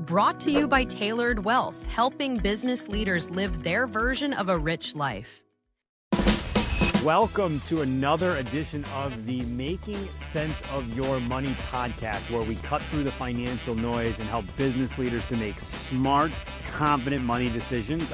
Brought to you by Tailored Wealth, helping business leaders live their version of a rich life. Welcome to another edition of the Making Sense of Your Money podcast, where we cut through the financial noise and help business leaders to make smart, confident money decisions.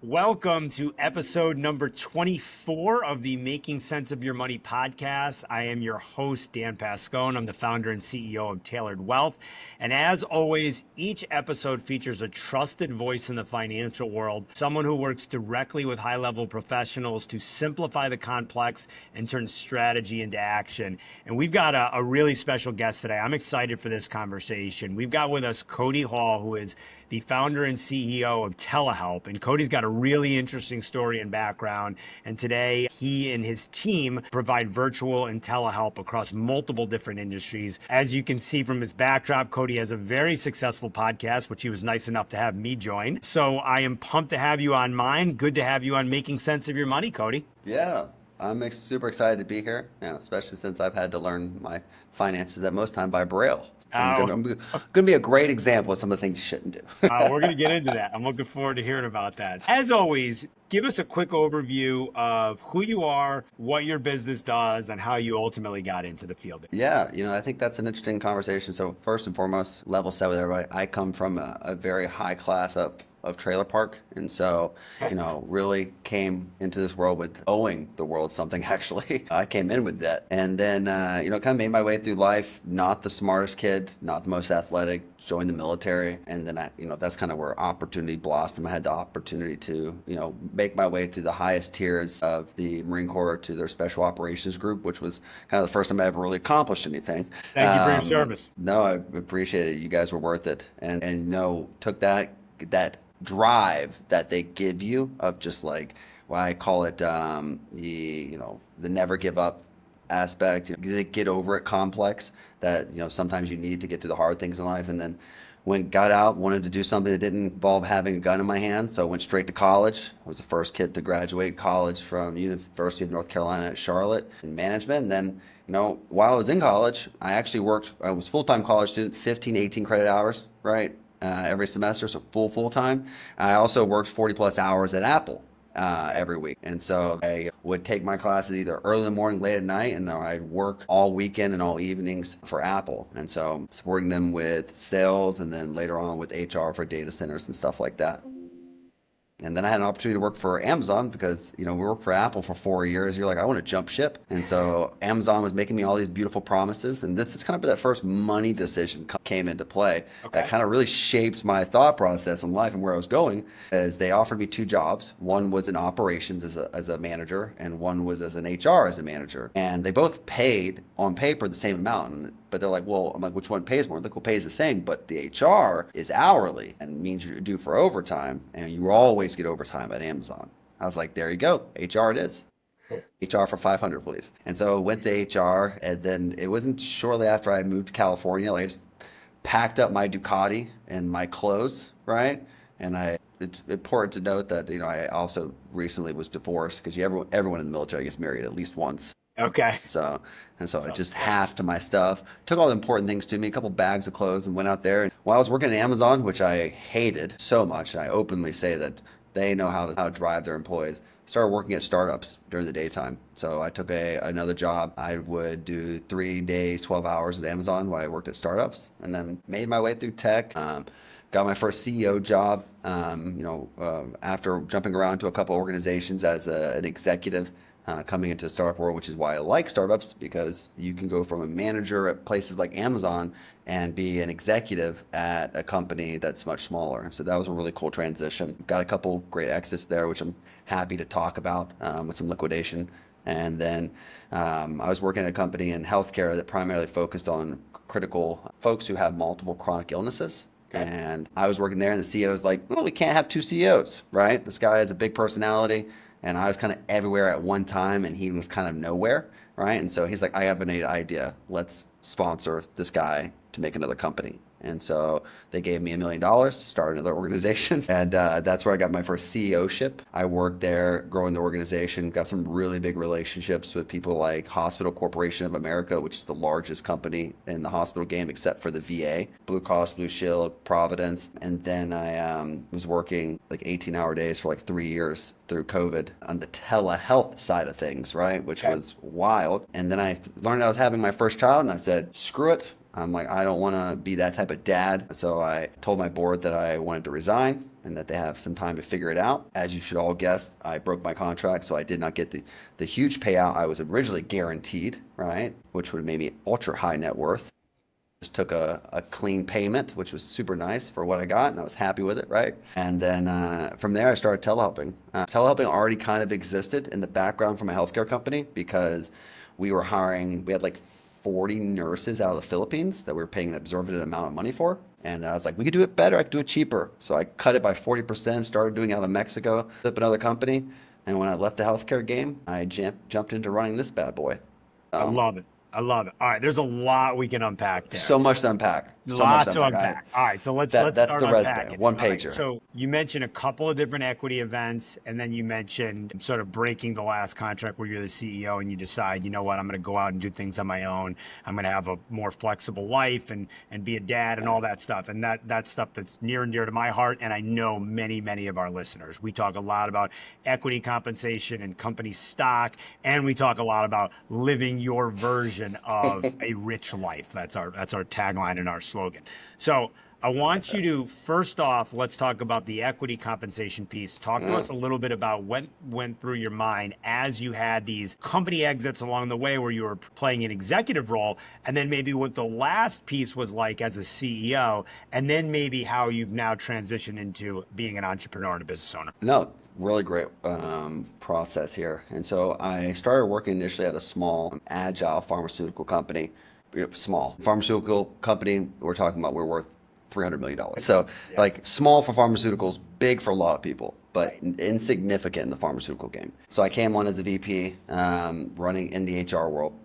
Welcome to episode number 24 of the Making Sense of Your Money podcast. I am your host, Dan Pascone. I'm the founder and CEO of Tailored Wealth. And as always, each episode features a trusted voice in the financial world, someone who works directly with high-level professionals to simplify the complex and turn strategy into action. And we've got a really special guest today. I'm excited for this conversation. We've got with us Cody Hall, who is the founder and CEO of Tele. And Cody's got a really interesting story and background. And today, he and his team provide virtual and telehelp across multiple different industries. As you can see from his backdrop, Cody has a very successful podcast, which he was nice enough to have me join. So I am pumped to have you on mine. Good to have you on Making Sense of Your Money, Cody. Yeah, I'm super excited to be here, especially since I've had to learn my finances at most time by Braille. I'm going to be a great example of some of the things you shouldn't do. We're going to get into that. I'm looking forward to hearing about that. As always, give us a quick overview of who you are, what your business does, and how you ultimately got into the field. Yeah, I think that's an interesting conversation. So first and foremost, level set with everybody. I come from a very high class of trailer park. And so, really came into this world with owing the world something, actually. I came in with debt. And then, kind of made my way through life, not the smartest kid, not the most athletic, joined the military. And then, that's kind of where opportunity blossomed. I had the opportunity to, make my way through the highest tiers of the Marine Corps to their Special Operations Group, which was kind of the first time I ever really accomplished anything. Thank you for your service. No, I appreciate it. You guys were worth it. And took that drive that they give you of just like, well, I call it the never give up aspect, the get over it complex that sometimes you need to get through the hard things in life. And then got out, wanted to do something that didn't involve having a gun in my hand, so I went straight to college. I was the first kid to graduate college from University of North Carolina at Charlotte in management. And then while I was in college, I was full-time college student, 15 18 credit hours, right? Every semester, so full-time. I also worked 40 plus hours at Apple every week. And so I would take my classes either early in the morning, late at night, and I'd work all weekend and all evenings for Apple. And so supporting them with sales and then later on with HR for data centers and stuff like that. And then I had an opportunity to work for Amazon because, we worked for Apple for 4 years. You're like, I want to jump ship. And so Amazon was making me all these beautiful promises. And this is kind of that first money decision came into play. Okay. That kind of really shaped my thought process in life and where I was going. As they offered me 2 jobs. One was in operations as a manager, and one was as an HR as a manager. And they both paid on paper the same amount. But they're like, well, I'm like, which one pays more? Like, well, pays the same, but the HR is hourly and means you're due for overtime, and you always get overtime at Amazon. I was like, there you go, HR it is. HR for 500, please. And so went to HR, and then it wasn't shortly after I moved to California, I just packed up my Ducati and my clothes, right? And it's important to note that, I also recently was divorced because everyone in the military gets married at least once. Okay. So I just halved my stuff, took all the important things to me, a couple bags of clothes, and went out there. And while I was working at Amazon, which I hated so much, and I openly say that they know how to drive their employees, started working at startups during the daytime. So I took another job. I would do 3 days, 12 hours with Amazon while I worked at startups, and then made my way through tech. Got my first CEO job, after jumping around to a couple organizations as an executive. Coming into the startup world, which is why I like startups, because you can go from a manager at places like Amazon and be an executive at a company that's much smaller. And so that was a really cool transition. Got a couple great exits there, which I'm happy to talk about with some liquidation. And then I was working at a company in healthcare that primarily focused on critical folks who have multiple chronic illnesses. And I was working there, and the CEO was like, well, we can't have 2 CEOs, right? This guy has a big personality. And I was kind of everywhere at one time, and he was kind of nowhere. right? And so he's like, I have an idea. Let's sponsor this guy to make another company. And so they gave me $1 million to start another organization. And that's where I got my first CEO-ship. I worked there growing the organization, got some really big relationships with people like Hospital Corporation of America, which is the largest company in the hospital game except for the VA, Blue Cross Blue Shield, Providence. And then I was working like 18-hour days for like 3 years through COVID on the telehealth side of things, right? Which was wild. And then I learned I was having my first child and I said, screw it. I'm like, I don't want to be that type of dad. So I told my board that I wanted to resign and that they have some time to figure it out. As you should all guess, I broke my contract, so I did not get the huge payout I was originally guaranteed, right? Which would have made me ultra high net worth. Just took a clean payment, which was super nice for what I got, and I was happy with it, right? And then from there, I started telehelping. Telehelping already kind of existed in the background from a healthcare company because we were hiring, we had like 40 nurses out of the Philippines that we were paying an exorbitant amount of money for. And I was like, we could do it better. I could do it cheaper. So I cut it by 40%, started doing it out of Mexico, set up another company. And when I left the healthcare game, I jumped into running this bad boy. I love it. I love it. All right, there's a lot we can unpack there. So much to unpack. Lots to unpack. All right, so let's that's start the resume, unpacking. one All right, pager. so you mentioned a couple of different equity events, and then you mentioned sort of breaking the last contract where you're the CEO and you decide, you know what, I'm going to go out and do things on my own. I'm going to have a more flexible life and be a dad and all that stuff. And that's stuff that's near and dear to my heart, and I know many of our listeners. We talk a lot about equity compensation and company stock, and we talk a lot about living your version of a rich life. That's our tagline and our slogan. So I want you to, first off, let's talk about the equity compensation piece. Talk to us a little bit about what went through your mind as you had these company exits along the way where you were playing an executive role, and then maybe what the last piece was like as a CEO, and then maybe how you've now transitioned into being an entrepreneur and a business owner. No, really great process here. And so I started working initially at a small, agile pharmaceutical company. Small pharmaceutical company, we're talking about, we're worth $300 million. So like small for pharmaceuticals, big for a lot of people, but insignificant in the pharmaceutical game. So I came on as a VP running in the HR world.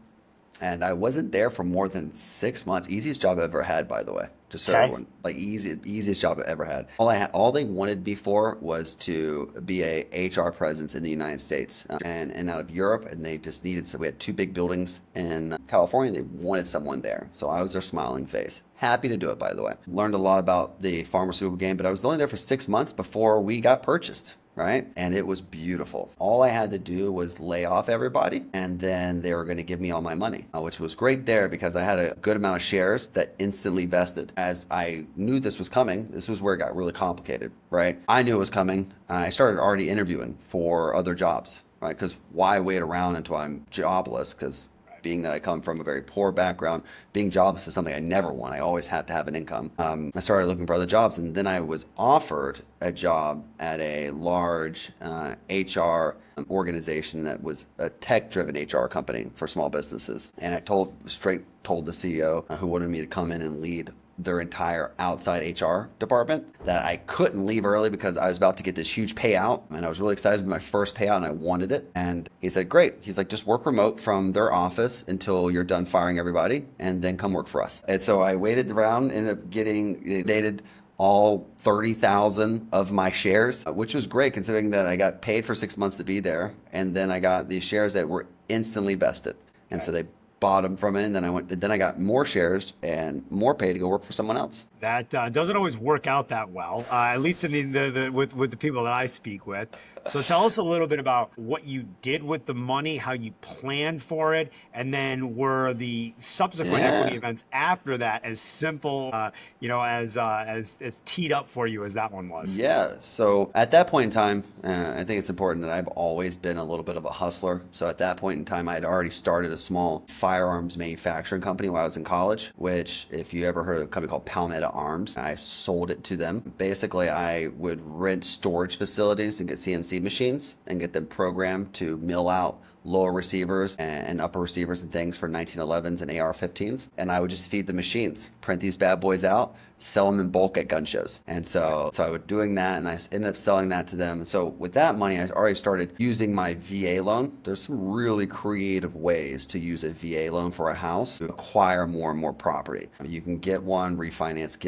And I wasn't there for more than 6 months. Easiest job I ever had, by the way. Just so everyone, like easiest job I ever had. All they wanted me for was to be a HR presence in the United States and out of Europe. And they just needed, so we had 2 big buildings in California. They wanted someone there. So I was their smiling face. Happy to do it, by the way. Learned a lot about the pharmaceutical game, but I was only there for 6 months before we got purchased. Right? And it was beautiful. All I had to do was lay off everybody, and then they were going to give me all my money, which was great there because I had a good amount of shares that instantly vested. As I knew this was coming, this was where it got really complicated, right? I knew it was coming. I started already interviewing for other jobs, right? Because why wait around until I'm jobless? Because being that I come from a very poor background, being jobless is something I never want. I always had to have an income. I started looking for other jobs, and then I was offered a job at a large HR organization that was a tech-driven HR company for small businesses. And I told the CEO who wanted me to come in and lead their entire outside HR department that I couldn't leave early because I was about to get this huge payout, and I was really excited with my first payout and I wanted it. And he said, great. He's like, just work remote from their office until you're done firing everybody and then come work for us. And so I waited around, ended up getting dated all 30,000 of my shares, which was great considering that I got paid for 6 months to be there. And then I got these shares that were instantly vested. And so they bought them from it, and then I got more shares and more pay to go work for someone else. That doesn't always work out that well, at least in with the people that I speak with. So tell us a little bit about what you did with the money, how you planned for it, and then were the subsequent equity events after that as simple, as teed up for you as that one was? Yeah. So at that point in time, I think it's important that I've always been a little bit of a hustler. So at that point in time, I had already started a small firearms manufacturing company while I was in college, which if you ever heard of a company called Palmetto Arms, I sold it to them. Basically, I would rent storage facilities and get CNC machines and get them programmed to mill out lower receivers and upper receivers and things for 1911s and AR-15s. And I would just feed the machines, print these bad boys out, sell them in bulk at gun shows. And so I was doing that, and I ended up selling that to them. So with that money, I already started using my VA loan. There's some really creative ways to use a VA loan for a house to acquire more and more property. You can get one refinance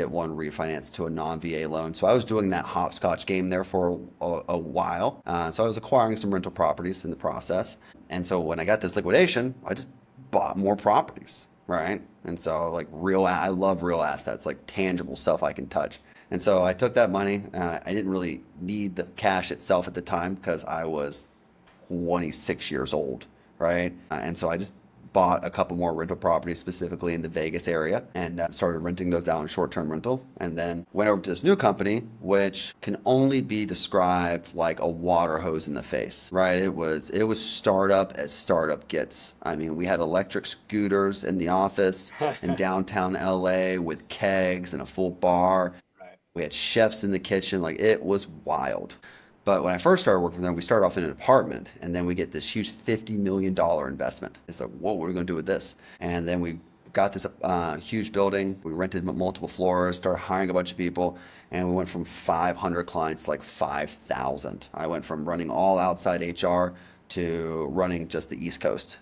to a non-VA loan. So I was doing that hopscotch game there for a while. So I was acquiring some rental properties in the process. And so when I got this liquidation, I just bought more properties, right? And so like I love real assets, like tangible stuff I can touch. And so I took that money. I didn't really need the cash itself at the time because I was 26 years old, right? And so I just bought a couple more rental properties, specifically in the Vegas area, and started renting those out in short-term rental. And then went over to this new company, which can only be described like a water hose in the face, right? It was startup as startup gets. I mean, we had electric scooters in the office in downtown LA with kegs and a full bar. Right. We had chefs in the kitchen. Like, it was wild. But when I first started working with them, we started off in an apartment, and then we get this huge $50 million investment. It's like, whoa, what are we going to do with this? And then we got this huge building. We rented multiple floors, started hiring a bunch of people, and we went from 500 clients to like 5,000. I went from running all outside HR to running just the East Coast.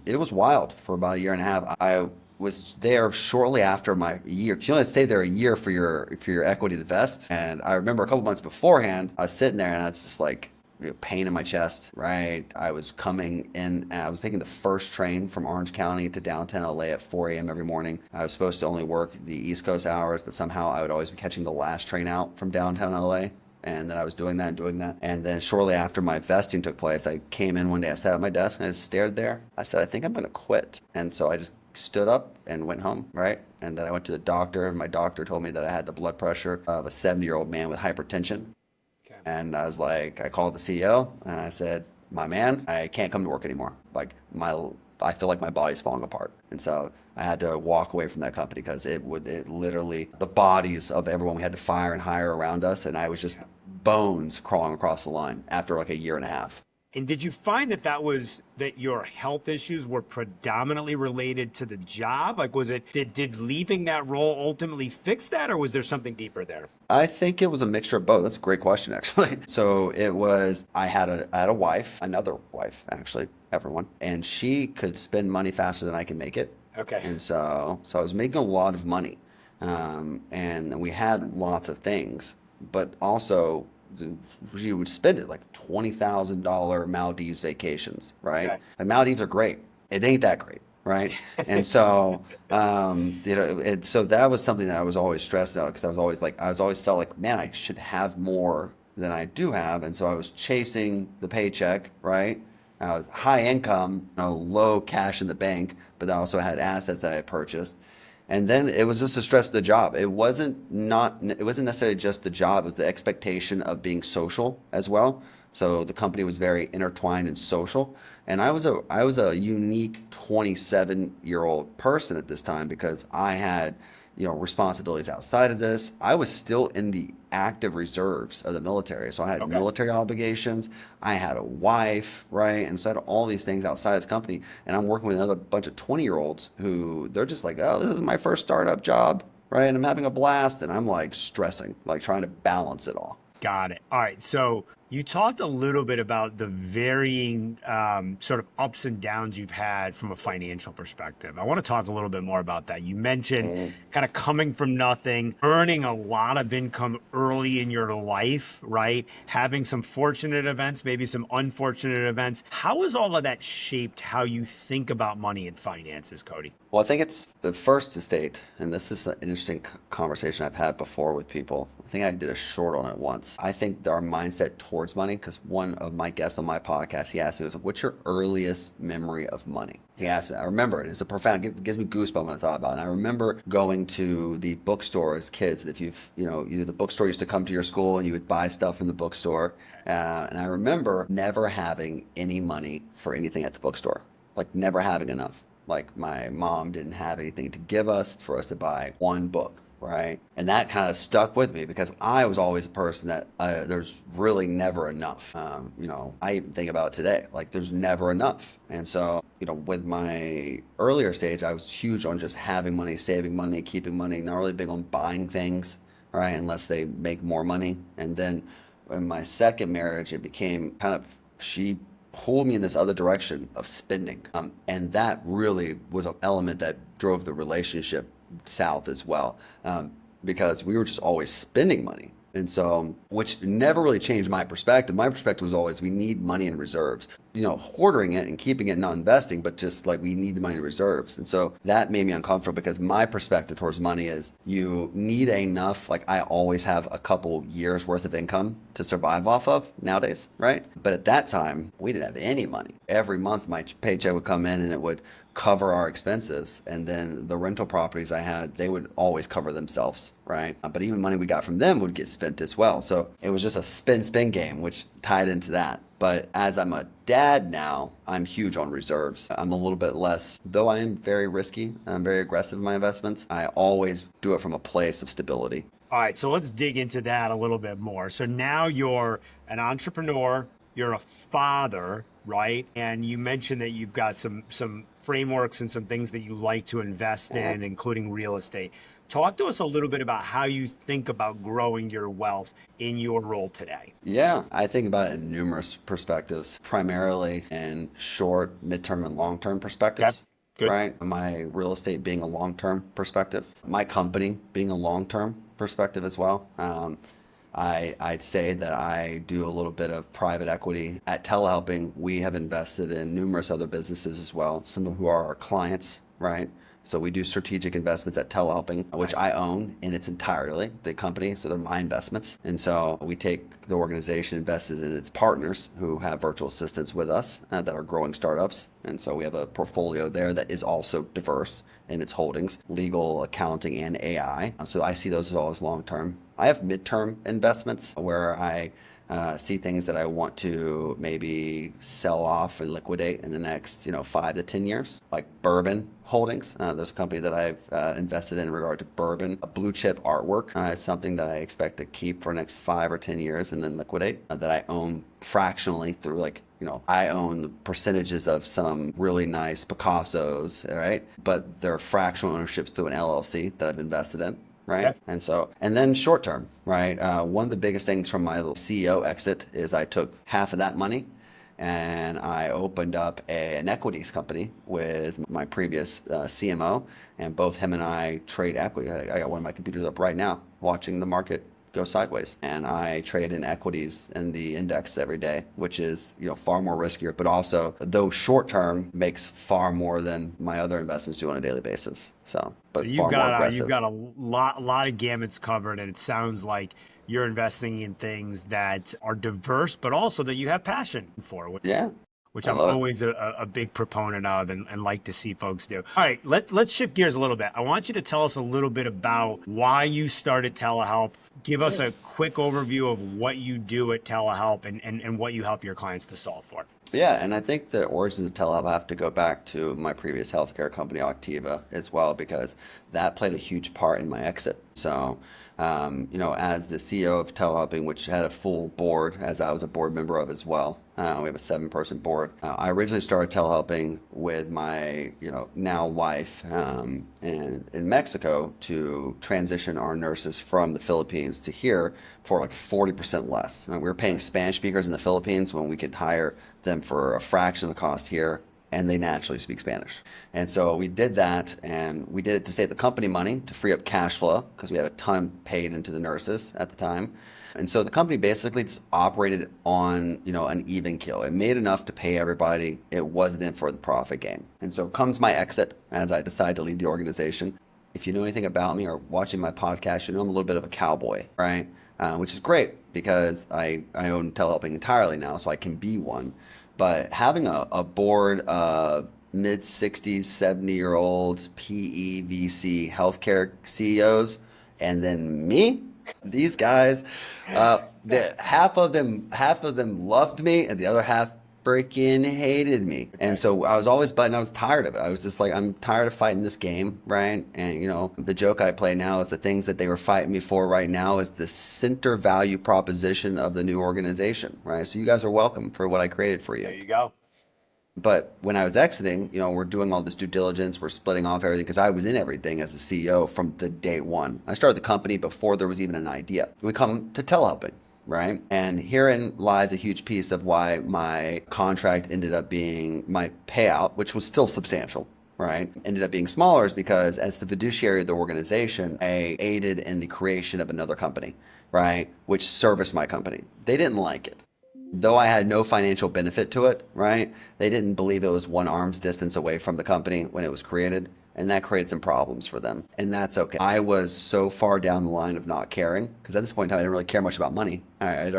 It was wild for about a year and a half. I was there shortly after my year. You only stay there a year for your equity to vest. And I remember a couple months beforehand, I was sitting there and it's just like pain in my chest, right? I was coming in, and I was taking the first train from Orange County to downtown LA at 4 a.m. every morning. I was supposed to only work the East Coast hours, but somehow I would always be catching the last train out from downtown LA. And then I was doing that. And then shortly after my vesting took place, I came in one day, I sat at my desk and I just stared there. I said, I think I'm going to quit. And so I just stood up and went home, right? And then I went to the doctor, and my doctor told me that I had the blood pressure of a 70-year-old man with hypertension. Okay. And I was like, I called the CEO and I said, my man, I can't come to work anymore. Like, I feel like my body's falling apart. And so I had to walk away from that company because it literally, the bodies of everyone we had to fire and hire around us, and I was just bones crawling across the line after like a year and a half. And did you find that your health issues were predominantly related to the job? Like, did leaving that role ultimately fix that, or was there something deeper there? I think it was a mixture of both. That's a great question, actually. So it was, I had a wife, another wife, actually, everyone, and she could spend money faster than I can make it. Okay. And so I was making a lot of money, and we had lots of things, but also she would spend it like $20,000 Maldives vacations, right? Okay. And Maldives are great. It ain't that great, right? And so, so that was something that I was always stressed out because I always felt like, man, I should have more than I do have. And so I was chasing the paycheck, right? I was high income, low cash in the bank, but I also had assets that I had purchased. And then it was just the stress of the job. It wasn't necessarily just the job. It was the expectation of being social as well. So the company was very intertwined and social. And I was a unique 27-year-old person at this time because I had, responsibilities outside of this. I was still in the active reserves of the military. So I had military obligations. I had a wife, right? And so I had all these things outside of this company. And I'm working with another bunch of 20-year-olds who they're just like, oh, this is my first startup job, right? And I'm having a blast. And I'm like stressing, like trying to balance it all. Got it. All right. So you talked a little bit about the varying sort of ups and downs you've had from a financial perspective. I want to talk a little bit more about that. You mentioned kind of coming from nothing, earning a lot of income early in your life, right? Having some fortunate events, maybe some unfortunate events. How has all of that shaped how you think about money and finances, Cody? Well, I think it's the first to state, and this is an interesting conversation I've had before with people. I think I did a short on it once. I think our mindset towards money, because one of my guests on my podcast, he asked me, what's your earliest memory of money? He asked me, I remember it. It's a profound, it gives me goosebumps when I thought about it. And I remember going to the bookstore as kids. If the bookstore used to come to your school and you would buy stuff from the bookstore. And I remember never having any money for anything at the bookstore, like never having enough. Like my mom didn't have anything to give us for us to buy one book, right? And that kind of stuck with me because I was always a person that there's really never enough. I even think about it today, like there's never enough. And so, with my earlier stage, I was huge on just having money, saving money, keeping money, not really big on buying things, right? Unless they make more money. And then in my second marriage, it became she pulled me in this other direction of spending. And that really was an element that drove the relationship south as well, because we were just always spending money. And so, which never really changed my perspective. My perspective was always, we need money in reserves, hoarding it and keeping it, not investing, but just like we need the money in reserves. And so that made me uncomfortable because my perspective towards money is you need enough. Like I always have a couple years worth of income to survive off of nowadays, right? But at that time, we didn't have any money. Every month my paycheck would come in and it would cover our expenses. And then the rental properties I had, they would always cover themselves, right? But even money we got from them would get spent as well. So it was just a spin game, which tied into that. But as I'm a dad now, I'm huge on reserves. I'm a little bit less, though I am very risky. I'm very aggressive in my investments. I always do it from a place of stability. All right, so let's dig into that a little bit more. So now you're an entrepreneur, you're a father, right? And you mentioned that you've got some frameworks and some things that you like to invest in, including real estate. Talk to us a little bit about how you think about growing your wealth in your role today. Yeah, I think about it in numerous perspectives, primarily in short, midterm, and long-term perspectives. Good. Right? My real estate being a long-term perspective, my company being a long-term perspective as well. I'd say that I do a little bit of private equity. At Telehelping, we have invested in numerous other businesses as well, some of who are our clients, right? So we do strategic investments at Telehelping, which I own in its entirety, the company. So they're my investments. And so we take the organization, invested in its partners who have virtual assistants with us that are growing startups. And so we have a portfolio there that is also diverse in its holdings, legal, accounting, and AI. So I see those as always long-term. I have midterm investments where I see things that I want to maybe sell off and liquidate in the next, 5 to 10 years, like bourbon holdings. There's a company that I've invested in regard to bourbon. A blue chip artwork is something that I expect to keep for the next 5 or 10 years and then liquidate, that I own fractionally through I own the percentages of some really nice Picassos, right? But they're fractional ownerships through an LLC that I've invested in. Right. Okay. And then short term, right? One of the biggest things from my CEO exit is I took half of that money and I opened up an equities company with my previous CMO, and both him and I trade equity. I got one of my computers up right now watching the market go sideways, and I trade in equities in the index every day, which is far more riskier, but also though short term makes far more than my other investments do on a daily basis. So you've got a lot of gamuts covered, and it sounds like you're investing in things that are diverse, but also that you have passion for. Which I'm always a big proponent of and like to see folks do. All right, let's shift gears a little bit. I want you to tell us a little bit about why you started Telehelp. Give us a quick overview of what you do at Telehelp and what you help your clients to solve for. Yeah, and I think the origins of Telehelp have to go back to my previous healthcare company, Octiva, as well, because that played a huge part in my exit. So, as the CEO of Telehelping, which had a full board, as I was a board member of as well, we have a 7-person board. I originally started Telehelping with my, now wife in Mexico to transition our nurses from the Philippines to here for like 40% less. We were paying Spanish speakers in the Philippines when we could hire them for a fraction of the cost here, and they naturally speak Spanish. And so we did that, and we did it to save the company money, to free up cash flow, because we had a ton paid into the nurses at the time. And so the company basically just operated on, an even keel. It made enough to pay everybody. It wasn't in for the profit game. And so comes my exit as I decide to leave the organization. If you know anything about me or watching my podcast, I'm a little bit of a cowboy, right? Which is great because I own Telehelping entirely now, so I can be one. But having a board of mid-60s, 70-year-olds, PE, VC, healthcare CEOs, and then me, these guys, half of them loved me, and the other half freaking hated me. And so I was always butting, I was tired of it. I was just like, I'm tired of fighting this game, right? And you know, the joke I play now is the things that they were fighting me for right now is the center value proposition of the new organization, right? So you guys are welcome for what I created for you. There you go. But when I was exiting, you know, we're doing all this due diligence, we're splitting off everything because I was in everything as a CEO from the day one. I started the company before there was even an idea. We come to telehelping, right? And herein lies a huge piece of why my contract ended up being my payout, which was still substantial, right? Ended up being smaller is because as the fiduciary of the organization, I aided in the creation of another company, right? Which serviced my company. They didn't like it. Though I had no financial benefit to it, right? They didn't believe it was one arm's distance away from the company when it was created. And that created some problems for them. And that's okay. I was so far down the line of not caring, because at this point in time, I didn't really care much about money. I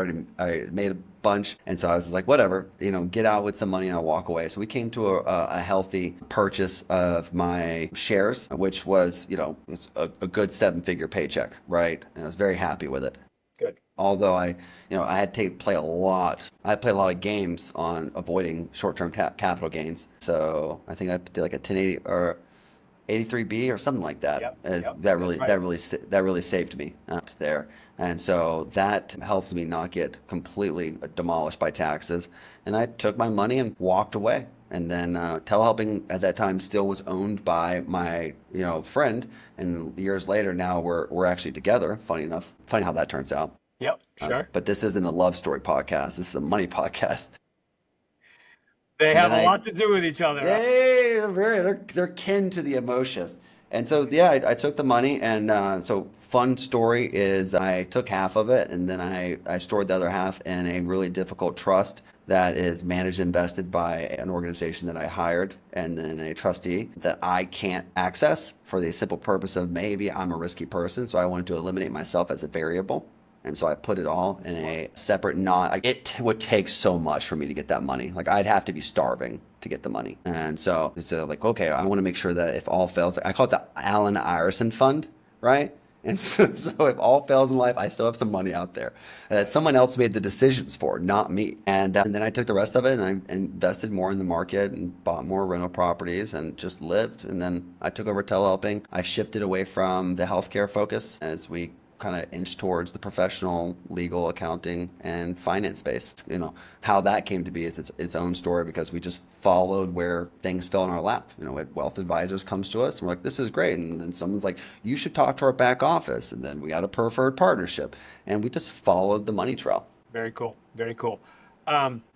made a bunch. And so I was like, whatever, you know, get out with some money and I'll walk away. So we came to a healthy purchase of my shares, which was, you know, was a good 7-figure paycheck, right? And I was very happy with it. Good. Although I had to play a lot. I played a lot of games on avoiding short-term capital gains. So I think I did like a 1080 or 83B or something like that. Yep, that really saved me out there. And so that helped me not get completely demolished by taxes. And I took my money and walked away. And then telehelping at that time still was owned by my friend. And years later, now we're actually together. Funny enough, funny how that turns out. Yep, sure. But this isn't a love story podcast. This is a money podcast. They have a lot to do with each other. They're kin to the emotion. And so, yeah, I took the money. And so fun story is I took half of it and then I stored the other half in a really difficult trust that is managed and invested by an organization that I hired and then a trustee that I can't access for the simple purpose of maybe I'm a risky person. So I wanted to eliminate myself as a variable. And so I put it all in a separate it would take so much for me to get that money. Like I'd have to be starving to get the money. And so it's like, okay, I want to make sure that if all fails, I call it the Allen Iverson Fund, right? And so if all fails in life, I still have some money out there that someone else made the decisions for, not me. And then I took the rest of it and I invested more in the market and bought more rental properties and just lived. And then I took over telehelping. I shifted away from the healthcare focus as we kind of inch towards the professional, legal, accounting, and finance space. You know, how that came to be is its own story because we just followed where things fell in our lap. You know, we had wealth advisors comes to us and we're like, this is great. And then someone's like, you should talk to our back office. And then we got a preferred partnership and we just followed the money trail. Very cool. Very cool.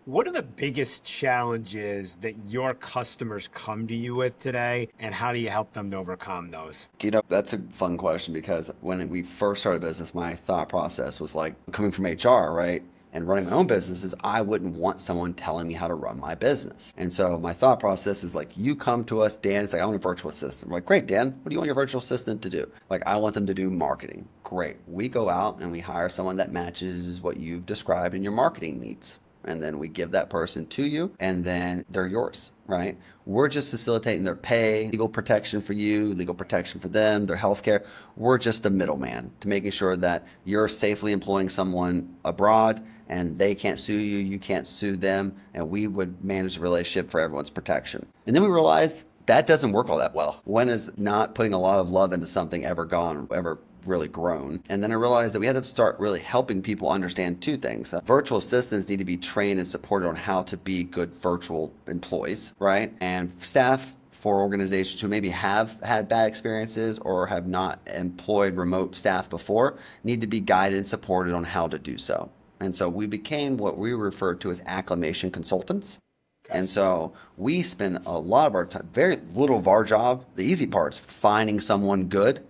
What are the biggest challenges that your customers come to you with today, and how do you help them to overcome those? You know, that's a fun question because when we first started business, my thought process was like coming from HR, right? And running my own businesses, I wouldn't want someone telling me how to run my business. And so my thought process is like, you come to us, Dan, it's like, I want a virtual assistant. I'm like, great, Dan, what do you want your virtual assistant to do? Like, I want them to do marketing. Great. We go out and we hire someone that matches what you've described in your marketing needs. And then we give that person to you and then they're yours, right? We're just facilitating their pay, legal protection for you, legal protection for them, their healthcare. We're just a middleman to making sure that you're safely employing someone abroad and they can't sue you, you can't sue them, and we would manage the relationship for everyone's protection. And then we realized that doesn't work all that well. When is not putting a lot of love into something ever gone, ever really grown? And then I realized that we had to start really helping people understand two things. Virtual assistants need to be trained and supported on how to be good virtual employees, right? And staff for organizations who maybe have had bad experiences or have not employed remote staff before need to be guided and supported on how to do so. And so we became what we refer to as acclimation consultants. Okay. And so we spend a lot of our time, very little of our job. The easy part is finding someone good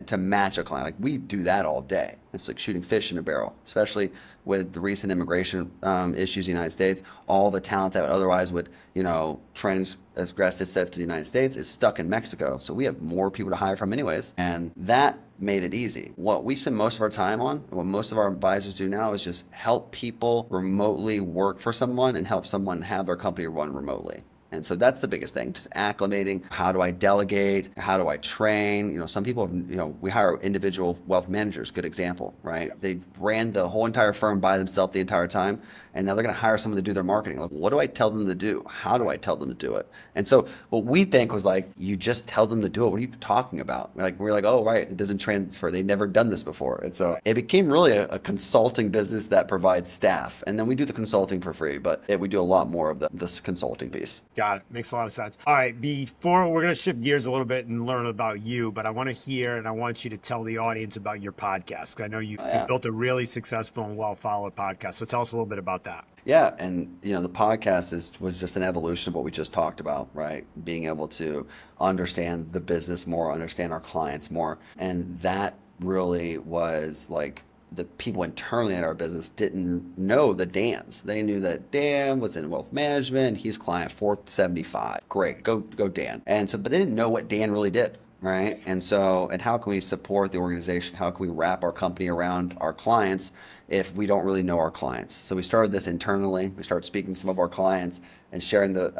to match a client. Like we do that all day. It's like shooting fish in a barrel, especially with the recent immigration issues in the United States. All the talent that otherwise would, transgress itself to the United States is stuck in Mexico. So we have more people to hire from anyways. And that made it easy. What we spend most of our time on, what most of our advisors do now is just help people remotely work for someone and help someone have their company run remotely. And so that's the biggest thing, just acclimating. How do I delegate? How do I train? Some people, we hire individual wealth managers, good example, right? They ran the whole entire firm by themselves the entire time. And now they're going to hire someone to do their marketing. Like, what do I tell them to do? How do I tell them to do it? And so what we think was like, you just tell them to do it. What are you talking about? We're like, oh, right. It doesn't transfer. They've never done this before. And so it became really a consulting business that provides staff. And then we do the consulting for free, but we do a lot more of this consulting piece. Got it. Makes a lot of sense. All right. Before we're going to shift gears a little bit and learn about you, but I want to hear and I want you to tell the audience about your podcast. I know you built a really successful and well-followed podcast. So tell us a little bit about that. Yeah, and the podcast was just an evolution of what we just talked about, right? Being able to understand the business more, understand our clients more, and that really was like the people internally at our business didn't know the Dans. They knew that Dan was in wealth management, he's client 475. Great, go Dan. And so, but they didn't know what Dan really did. Right. And how can we support the organization? How can we wrap our company around our clients if we don't really know our clients? So we started this internally. We started speaking to some of our clients and sharing the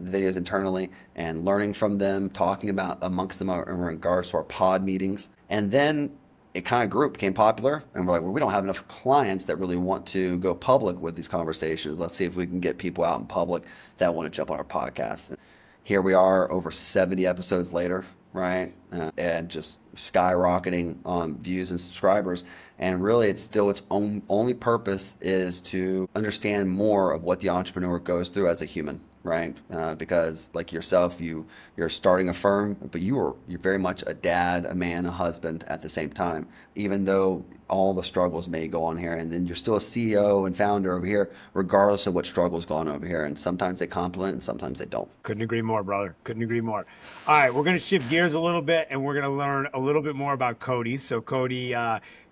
videos internally and learning from them, talking about amongst them in regards to our pod meetings. And then it kind of grew, became popular. And we're like, well, we don't have enough clients that really want to go public with these conversations. Let's see if we can get people out in public that want to jump on our podcast. And here we are over 70 episodes later. Right. And just skyrocketing on views and subscribers. And really, its only purpose is to understand more of what the entrepreneur goes through as a human. Right. Because like yourself, you're starting a firm, but you're very much a dad, a man, a husband at the same time, even though all the struggles may go on here. And then you're still a CEO and founder over here, regardless of what struggles go on over here. And sometimes they complement and sometimes they don't. Couldn't agree more, brother. Couldn't agree more. All right, we're going to shift gears a little bit and we're going to learn a little bit more about Cody. So Cody,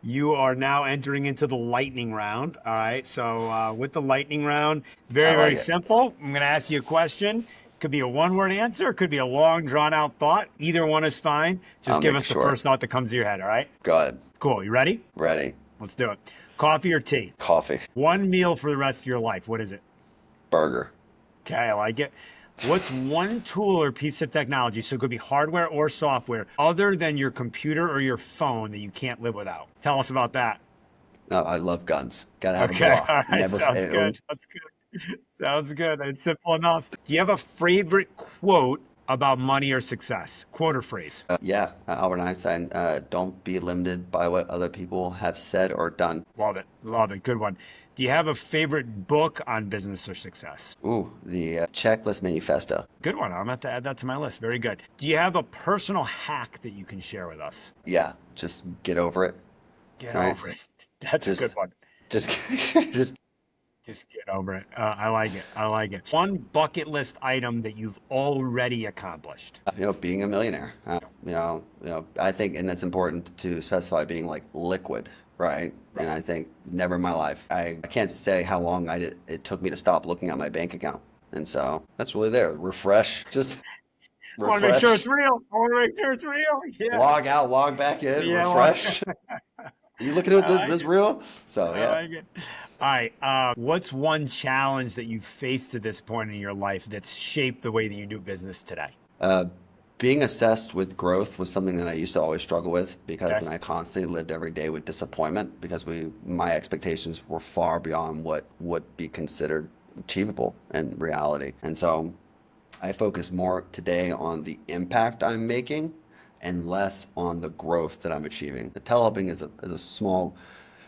you are now entering into the lightning round. All right, so with the lightning round, very simple. I'm going to ask you a question. Could be a one-word answer. It could be a long, drawn-out thought. Either one is fine. Just give us the first thought that comes to your head, all right? Go ahead. Cool. You ready? Ready. Let's do it. Coffee or tea? Coffee. One meal for the rest of your life. What is it? Burger. Okay, I like it. What's one tool or piece of technology, so it could be hardware or software, other than your computer or your phone that you can't live without? Tell us about that. No, I love guns. Gotta have a Okay, Glock. all right, sounds good. That's good. Sounds good. It's simple enough. Do you have a favorite quote about money or success? Quote or phrase? Yeah, Albert Einstein, don't be limited by what other people have said or done. Love it. Love it. Good one. Do you have a favorite book on business or success? Ooh, the Checklist Manifesto. Good one. I'm going to have to add that to my list. Very good. Do you have a personal hack that you can share with us? Yeah, just get over it. Get over it. That's a good one. Just get over it. I like it. I like it. One bucket list item that you've already accomplished. Being a millionaire. I think, and that's important to specify, being like liquid, right? And I think never in my life. I can't say how long it took me to stop looking at my bank account. And so that's really there. Refresh. Just I want to make sure it's real. Yeah. Log out, log back in, refresh. You looking at this real? So yeah. I like it. All right. What's one challenge that you've faced to this point in your life that's shaped the way that you do business today? Being assessed with growth was something that I used to always struggle with, because then I constantly lived every day with disappointment, because my expectations were far beyond what would be considered achievable in reality. And so I focus more today on the impact I'm making and less on the growth that I'm achieving. The telehelping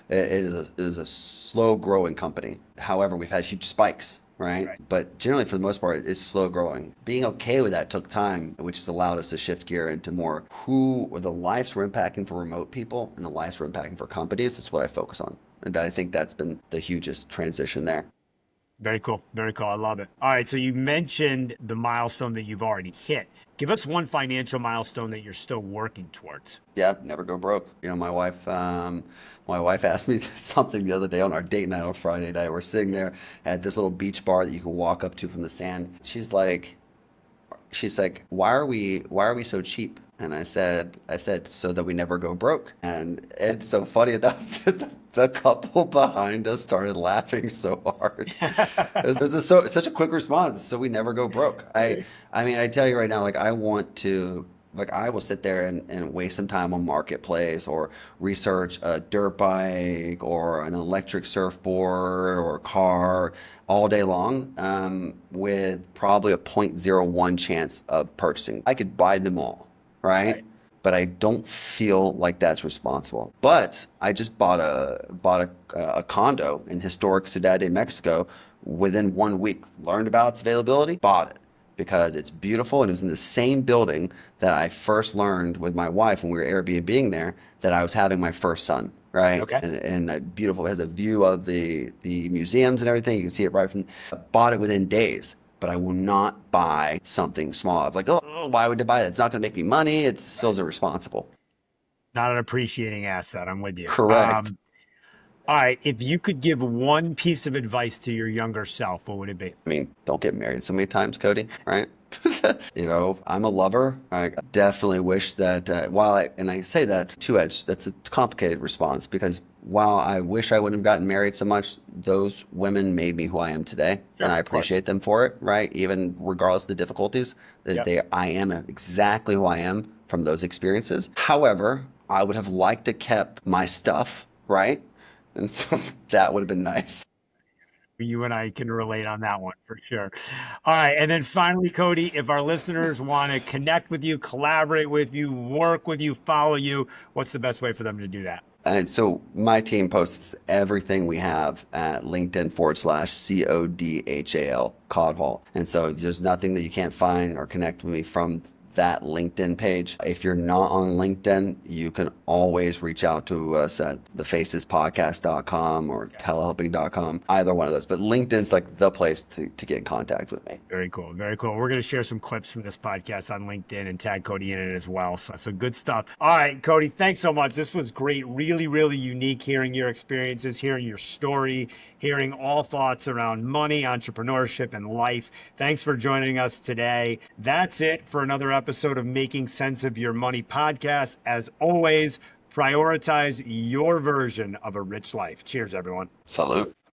is a slow growing company. However, we've had huge spikes, right? But generally, for the most part, it's slow growing. Being okay with that took time, which has allowed us to shift gear into more the lives we're impacting for remote people and the lives we're impacting for companies. That's what I focus on. And I think that's been the hugest transition there. Very cool. Very cool. I love it. All right. So you mentioned the milestone that you've already hit. Give us one financial milestone that you're still working towards. Yeah, never go broke. My wife asked me something the other day on our date night on Friday night. We're sitting there at this little beach bar that you can walk up to from the sand. She's like, She's like, why are we so cheap? And I said, so that we never go broke. And it's so funny enough, the couple behind us started laughing so hard. Such a quick response. So we never go broke. I mean, I tell you right now, like I want to, like I will sit there and waste some time on Marketplace or research a dirt bike or an electric surfboard or a car all day long, with probably a 0.01 chance of purchasing. I could buy them all, right? But I don't feel like that's responsible. But I just bought a condo in historic Ciudad de Mexico within 1 week. Learned about its availability, bought it because it's beautiful and it was in the same building that I first learned with my wife when we were Airbnb-ing there that I was having my first son, right? Okay. And beautiful. It has a view of the museums and everything. You can see it right from. I bought it within days, but I will not buy something small. I'm like, oh, why would I buy that? It's not going to make me money. It feels irresponsible. Not an appreciating asset. I'm with you. Correct. All right. If you could give one piece of advice to your younger self, what would it be? I mean, don't get married so many times, Cody, right? You know, I'm a lover. I definitely wish that and I say that two-edged, that's a complicated response because while I wish I wouldn't have gotten married so much, those women made me who I am today. Sure, And I of course. appreciate them for it, right? Even regardless of the difficulties, Yep. I am exactly who I am from those experiences. However, I would have liked to kept my stuff, right? And so that would have been nice. You and I can relate on that one for sure. All right. And then finally, Cody, if our listeners want to connect with you, collaborate with you, work with you, follow you, what's the best way for them to do that? And so my team posts everything we have at LinkedIn/CODHAL, Cod Hall. And so there's nothing that you can't find or connect with me from that LinkedIn page. If you're not on LinkedIn, you can always reach out to us at thefacespodcast.com or telehelping.com, either one of those. But LinkedIn's like the place to get in contact with me. Very cool. Very cool. We're going to share some clips from this podcast on LinkedIn and tag Cody in it as well. So good stuff. All right, Cody, thanks so much. This was great. Really, really unique hearing your experiences, hearing your story, hearing all thoughts around money, entrepreneurship, and life. Thanks for joining us today. That's it for another episode of Making Sense of Your Money podcast. As always, prioritize your version of a rich life. Cheers, everyone. Salute.